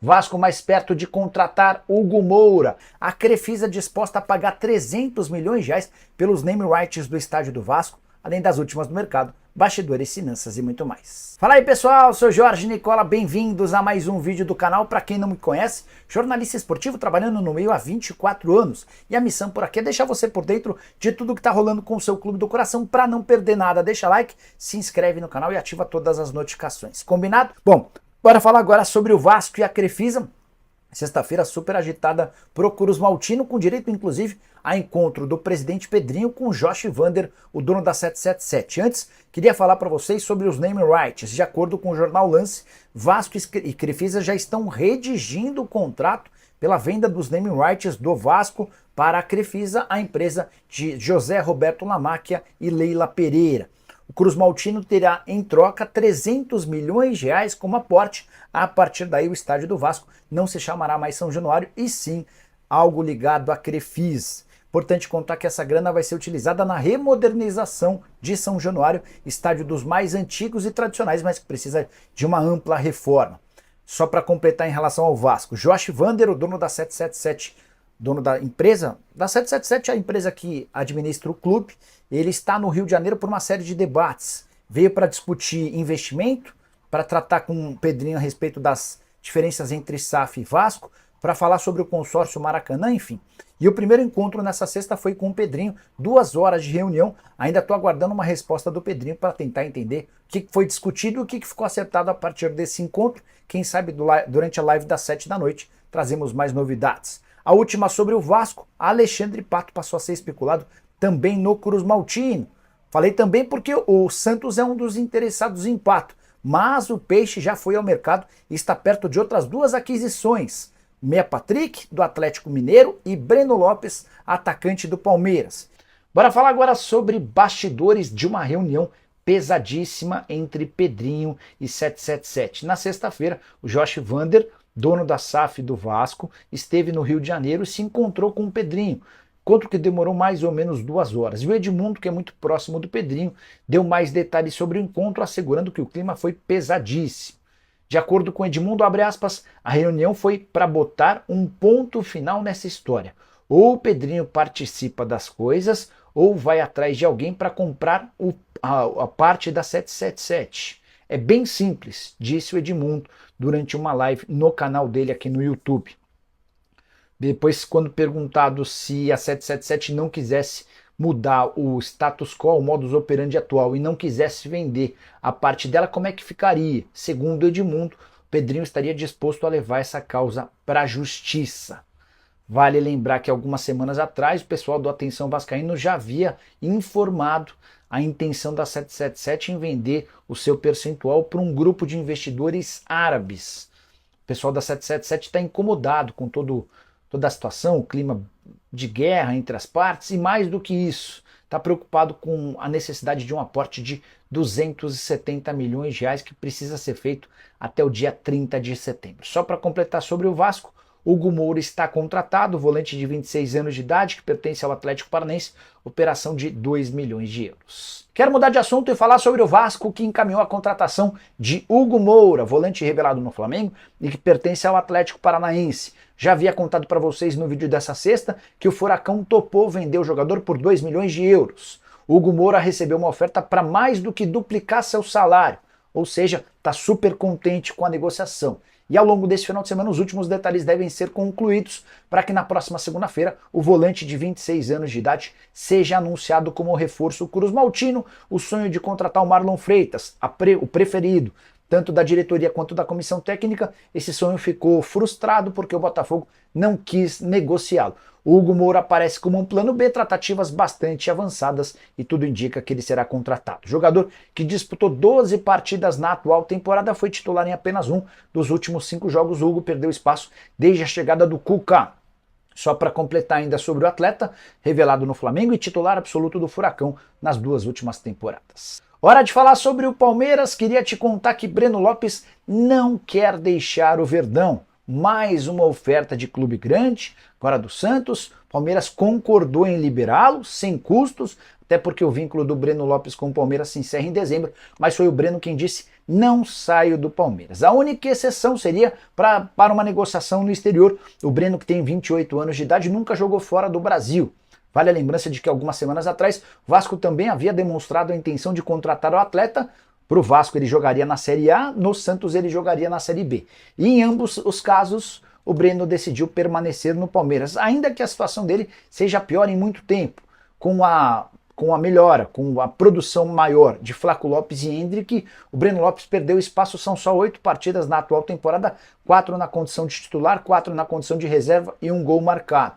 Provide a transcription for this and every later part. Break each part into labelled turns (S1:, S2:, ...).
S1: Vasco mais perto de contratar Hugo Moura. A Crefisa disposta a pagar 300 milhões de reais pelos name rights do estádio do Vasco, além das últimas do mercado, bastidores, finanças e muito mais. Fala aí pessoal, sou Jorge Nicola, bem-vindos a mais um vídeo do canal. Para quem não me conhece, jornalista esportivo trabalhando no meio há 24 anos. E a missão por aqui é deixar você por dentro de tudo que está rolando com o seu clube do coração. Para não perder nada, deixa like, se inscreve no canal e ativa todas as notificações. Combinado? Bom, bora falar agora sobre o Vasco e a Crefisa. Sexta-feira super agitada pro Cruz Maltino, com direito inclusive a encontro do presidente Pedrinho com o Josh Vander, o dono da 777. Antes, queria falar para vocês sobre os name rights. De acordo com o jornal Lance, Vasco e Crefisa já estão redigindo o contrato pela venda dos name rights do Vasco para a Crefisa, a empresa de José Roberto Lamáquia e Leila Pereira. O Cruz Maltino terá em troca 300 milhões de reais como aporte. A partir daí o estádio do Vasco não se chamará mais São Januário e sim algo ligado à Crefisa. Importante contar que essa grana vai ser utilizada na remodernização de São Januário, estádio dos mais antigos e tradicionais, mas que precisa de uma ampla reforma. Só para completar em relação ao Vasco, Josh Vander, o dono da 777, dono da empresa, da 777, a empresa que administra o clube, ele está no Rio de Janeiro por uma série de debates. Veio para discutir investimento, para tratar com o Pedrinho a respeito das diferenças entre SAF e Vasco, para falar sobre o consórcio Maracanã, enfim. E o primeiro encontro nessa sexta foi com o Pedrinho, 2 horas de reunião. Ainda estou aguardando uma resposta do Pedrinho para tentar entender o que foi discutido e o que ficou acertado a partir desse encontro. Quem sabe durante a live das 7 da noite trazemos mais novidades. A última sobre o Vasco, Alexandre Pato passou a ser especulado também no Cruz Maltino. Falei também porque o Santos é um dos interessados em Pato, mas o Peixe já foi ao mercado e está perto de outras 2 aquisições. Meia Patrick, do Atlético Mineiro, e Breno Lopes, atacante do Palmeiras. Bora falar agora sobre bastidores de uma reunião pesadíssima entre Pedrinho e 777. Na sexta-feira, o Josh Vander, dono da SAF do Vasco, esteve no Rio de Janeiro e se encontrou com o Pedrinho. Encontro que demorou mais ou menos 2 horas. E o Edmundo, que é muito próximo do Pedrinho, deu mais detalhes sobre o encontro, assegurando que o clima foi pesadíssimo. De acordo com Edmundo, abre aspas, a reunião foi para botar um ponto final nessa história. Ou o Pedrinho participa das coisas, ou vai atrás de alguém para comprar a parte da 777. É bem simples, disse o Edmundo durante uma live no canal dele aqui no YouTube. Depois, quando perguntado se a 777 não quisesse mudar o status quo, o modus operandi atual, e não quisesse vender a parte dela, como é que ficaria? Segundo Edmundo, Pedrinho estaria disposto a levar essa causa para a justiça. Vale lembrar que algumas semanas atrás o pessoal do Atenção Vascaíno já havia informado a intenção da 777 em vender o seu percentual para um grupo de investidores árabes. O pessoal da 777 está incomodado com toda a situação, o clima de guerra entre as partes, e mais do que isso, está preocupado com a necessidade de um aporte de 270 milhões de reais que precisa ser feito até o dia 30 de setembro. Só para completar sobre o Vasco, Hugo Moura está contratado, volante de 26 anos de idade, que pertence ao Atlético Paranaense, operação de 2 milhões de euros. Quero mudar de assunto e falar sobre o Vasco, que encaminhou a contratação de Hugo Moura, volante revelado no Flamengo e que pertence ao Atlético Paranaense. Já havia contado para vocês no vídeo dessa sexta que o Furacão topou vender o jogador por 2 milhões de euros. Hugo Moura recebeu uma oferta para mais do que duplicar seu salário, ou seja, está super contente com a negociação. E ao longo desse final de semana os últimos detalhes devem ser concluídos para que na próxima segunda-feira o volante de 26 anos de idade seja anunciado como reforço Cruz Maltino. O sonho de contratar o Marlon Freitas, o preferido tanto da diretoria quanto da comissão técnica, esse sonho ficou frustrado porque o Botafogo não quis negociá-lo. O Hugo Moura aparece como um plano B, tratativas bastante avançadas e tudo indica que ele será contratado. O jogador que disputou 12 partidas na atual temporada foi titular em apenas um dos últimos 5 jogos. O Hugo perdeu espaço desde a chegada do Cuca. Só para completar ainda sobre o atleta, revelado no Flamengo e titular absoluto do Furacão nas 2 últimas temporadas. Hora de falar sobre o Palmeiras. Queria te contar que Breno Lopes não quer deixar o Verdão. Mais uma oferta de clube grande, agora do Santos. Palmeiras concordou em liberá-lo, sem custos, até porque o vínculo do Breno Lopes com o Palmeiras se encerra em dezembro, mas foi o Breno quem disse não saio do Palmeiras. A única exceção seria para uma negociação no exterior. O Breno, que tem 28 anos de idade, nunca jogou fora do Brasil. Vale a lembrança de que algumas semanas atrás, o Vasco também havia demonstrado a intenção de contratar o atleta. Para o Vasco ele jogaria na Série A, no Santos ele jogaria na Série B. E em ambos os casos, o Breno decidiu permanecer no Palmeiras, ainda que a situação dele seja pior em muito tempo, com a melhora, com a produção maior de Flaco Lopes e Endrick. O Breno Lopes perdeu espaço, são só 8 partidas na atual temporada, 4 na condição de titular, 4 na condição de reserva e 1 gol marcado.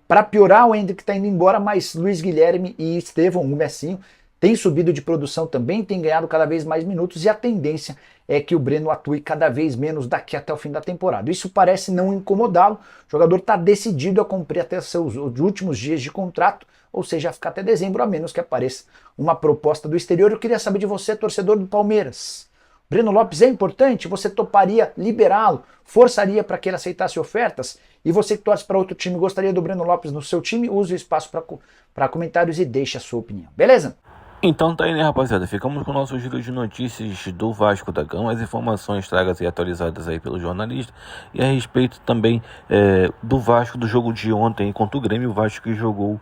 S1: Para piorar, o Endrick está indo embora, mas Luiz Guilherme e Estevão, o Messinho, tem subido de produção também, tem ganhado cada vez mais minutos, e a tendência é que o Breno atue cada vez menos daqui até o fim da temporada. Isso parece não incomodá-lo, o jogador está decidido a cumprir até seus últimos dias de contrato, ou seja, ficar até dezembro, a menos que apareça uma proposta do exterior. Eu queria saber de você, torcedor do Palmeiras. Breno Lopes é importante? Você toparia liberá-lo? Forçaria para que ele aceitasse ofertas? E você que torce para outro time, gostaria do Breno Lopes no seu time? Use o espaço para comentários e deixe a sua opinião. Beleza?
S2: Então tá aí, né, rapaziada? Ficamos com o nosso giro de notícias do Vasco da Gama, as informações tragas e atualizadas aí pelo jornalista, e a respeito também do Vasco, do jogo de ontem contra o Grêmio. O Vasco que jogou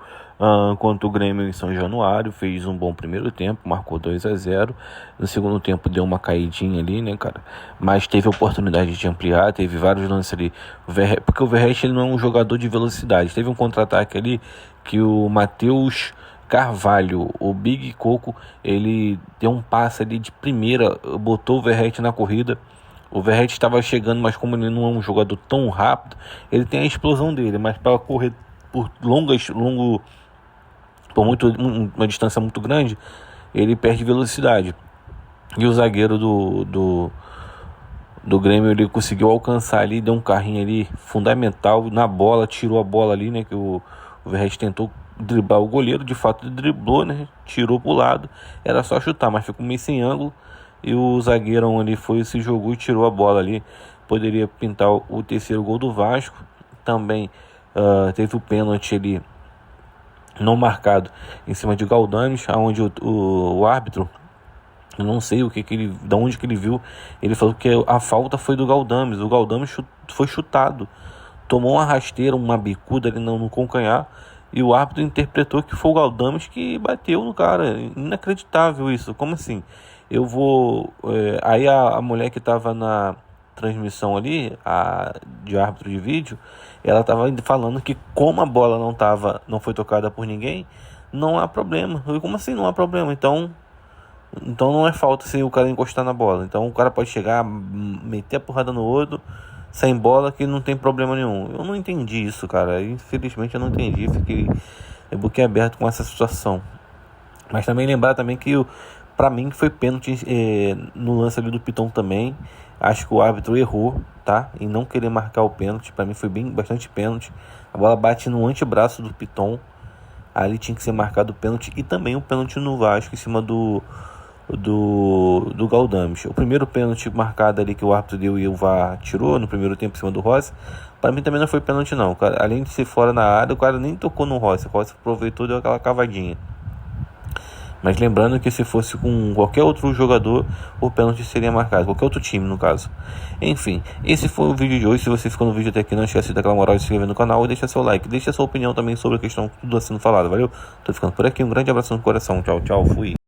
S2: contra o Grêmio em São Januário, fez um bom primeiro tempo, marcou 2-0, no segundo tempo deu uma caidinha ali, né, cara, mas teve a oportunidade de ampliar, teve vários lances ali, porque o Verratti ele não é um jogador de velocidade. Teve um contra-ataque ali que o Matheus Carvalho, o Big Coco, ele deu um passe ali de primeira, botou o Verratti na corrida. O Verratti estava chegando, mas como ele não é um jogador tão rápido, ele tem a explosão dele, mas para correr por uma distância muito grande, ele perde velocidade. E o zagueiro do Grêmio, ele conseguiu alcançar ali, deu um carrinho ali fundamental na bola, tirou a bola ali, né, que o Verratti tentou driblar o goleiro, de fato driblou, né, tirou pro lado, era só chutar, mas ficou meio sem ângulo, e o zagueirão ali se jogou e tirou a bola ali. Poderia pintar o terceiro gol do Vasco. Também teve o pênalti ali não marcado em cima de Galdames, onde o árbitro, eu não sei de onde que ele viu, ele falou que a falta foi do Galdames. O Galdames foi chutado, tomou uma rasteira, uma bicuda ali no calcanhar, e o árbitro interpretou que foi o Galdames que bateu no cara. Inacreditável isso, como assim? Aí a mulher que estava na transmissão ali, de árbitro de vídeo, ela estava falando que como a bola não foi tocada por ninguém, não há problema. Como assim não há problema? Então não é falta se o cara encostar na bola. Então o cara pode chegar, meter a porrada no outro, sem bola, que não tem problema nenhum. Eu não entendi isso, cara. Infelizmente eu não entendi. Fiquei boquiaberto com essa situação. Mas também lembrar também que pra mim foi pênalti no lance ali do Piton também. Acho que o árbitro errou, tá? Em não querer marcar o pênalti. Pra mim foi bastante pênalti. A bola bate no antebraço do Piton. Ali tinha que ser marcado o pênalti. E também o pênalti no Vasco em cima do Galdames. O primeiro pênalti marcado ali que o árbitro deu e o VAR tirou no primeiro tempo em cima do Rossi, para mim também não foi pênalti não. Além de ser fora na área, o cara nem tocou no Rossi. O Rossi aproveitou e deu aquela cavadinha. Mas lembrando que se fosse com qualquer outro jogador, o pênalti seria marcado, qualquer outro time no caso. Enfim, esse foi o vídeo de hoje. Se você ficou no vídeo até aqui, não esquece de dar aquela moral de se inscrever no canal e deixar seu like. Deixa sua opinião também sobre a questão tudo assim falado, valeu? Tô ficando por aqui, um grande abraço no coração, tchau, tchau, fui.